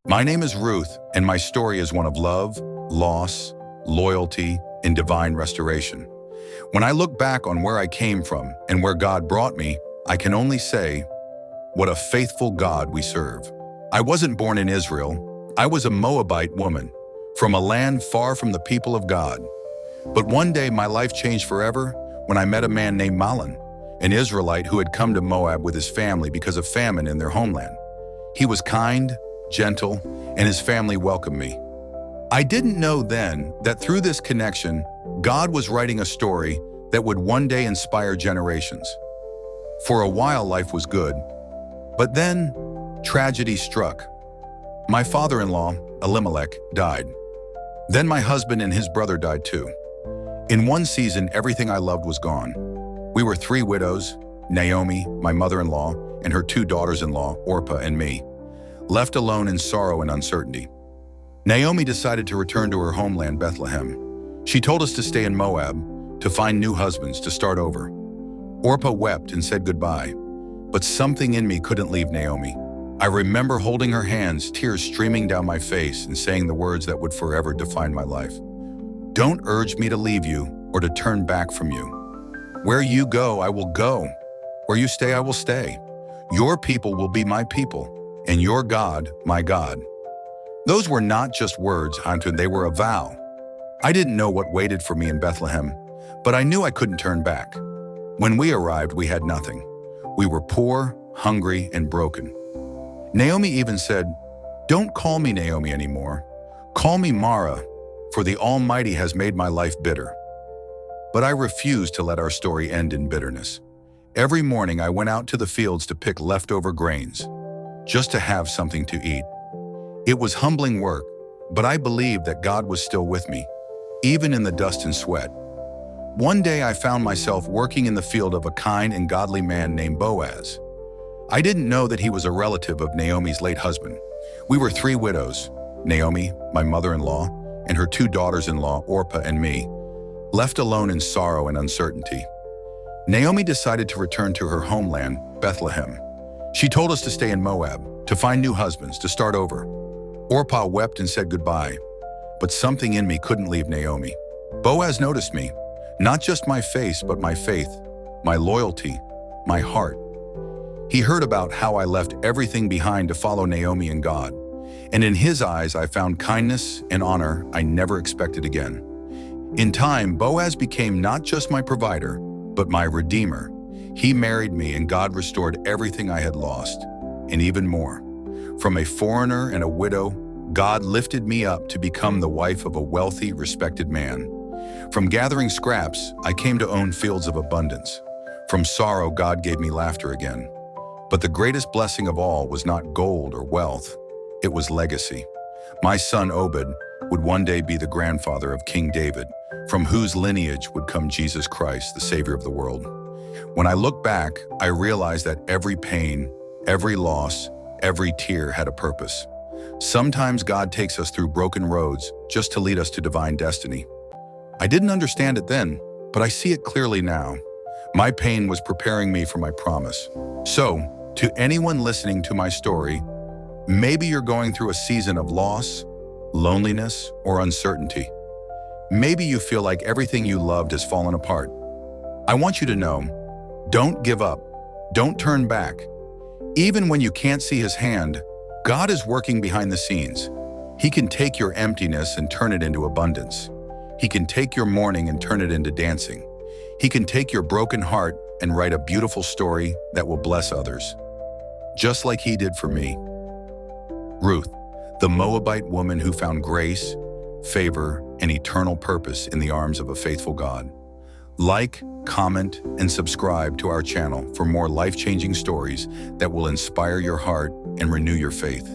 My name is Ruth, and my story is one of love, loss, loyalty, and divine restoration. When I look back on where I came from and where God brought me, I can only say, what a faithful God we serve. I wasn't born in Israel. I was a Moabite woman, from a land far from the people of God. But one day my life changed forever when I met a man named Mahlon, an Israelite who had come to Moab with his family because of famine in their homeland. He was kind, gentle, and his family welcomed me. I didn't know then that through this connection, God was writing a story that would one day inspire generations. For a while, life was good, but then tragedy struck. My father-in-law, Elimelech, died. Then my husband and his brother died too. In one season, everything I loved was gone. We were 3 widows, Naomi, my mother-in-law, and her 2 daughters-in-law, Orpah and me, left alone in sorrow and uncertainty. Naomi decided to return to her homeland, Bethlehem. She told us to stay in Moab, to find new husbands, to start over. Orpah wept and said goodbye, but something in me couldn't leave Naomi. I remember holding her hands, tears streaming down my face, and saying the words that would forever define my life. Don't urge me to leave you or to turn back from you. Where you go, I will go. Where you stay, I will stay. Your people will be my people, and your God, my God. Those were not just words, they were a vow. I didn't know what waited for me in Bethlehem, but I knew I couldn't turn back. When we arrived, we had nothing. We were poor, hungry, and broken. Naomi even said, "Don't call me Naomi anymore. Call me Mara, for the Almighty has made my life bitter." But I refused to let our story end in bitterness. Every morning I went out to the fields to pick leftover grains, just to have something to eat. It was humbling work, but I believed that God was still with me, even in the dust and sweat. One day I found myself working in the field of a kind and godly man named Boaz. I didn't know that he was a relative of Naomi's late husband. We were 3 widows, Naomi, my mother-in-law, and her 2 daughters-in-law, Orpah and me, left alone in sorrow and uncertainty. Naomi decided to return to her homeland, Bethlehem. She told us to stay in Moab, to find new husbands, to start over. Orpah wept and said goodbye, but something in me couldn't leave Naomi. Boaz noticed me, not just my face, but my faith, my loyalty, my heart. He heard about how I left everything behind to follow Naomi and God, and in his eyes I found kindness and honor I never expected again. In time, Boaz became not just my provider, but my redeemer. He married me, and God restored everything I had lost, and even more. From a foreigner and a widow, God lifted me up to become the wife of a wealthy, respected man. From gathering scraps, I came to own fields of abundance. From sorrow, God gave me laughter again. But the greatest blessing of all was not gold or wealth. It was legacy. My son Obed would one day be the grandfather of King David, from whose lineage would come Jesus Christ, the Savior of the world. When I look back, I realize that every pain, every loss, every tear had a purpose. Sometimes God takes us through broken roads just to lead us to divine destiny. I didn't understand it then, but I see it clearly now. My pain was preparing me for my promise. So, to anyone listening to my story, maybe you're going through a season of loss, loneliness, or uncertainty. Maybe you feel like everything you loved has fallen apart. I want you to know, don't give up. Don't turn back. Even when you can't see his hand, God is working behind the scenes. He can take your emptiness and turn it into abundance. He can take your mourning and turn it into dancing. He can take your broken heart and write a beautiful story that will bless others, just like he did for me. Ruth, the Moabite woman who found grace, favor, and eternal purpose in the arms of a faithful God. Like, comment, and subscribe to our channel for more life-changing stories that will inspire your heart and renew your faith.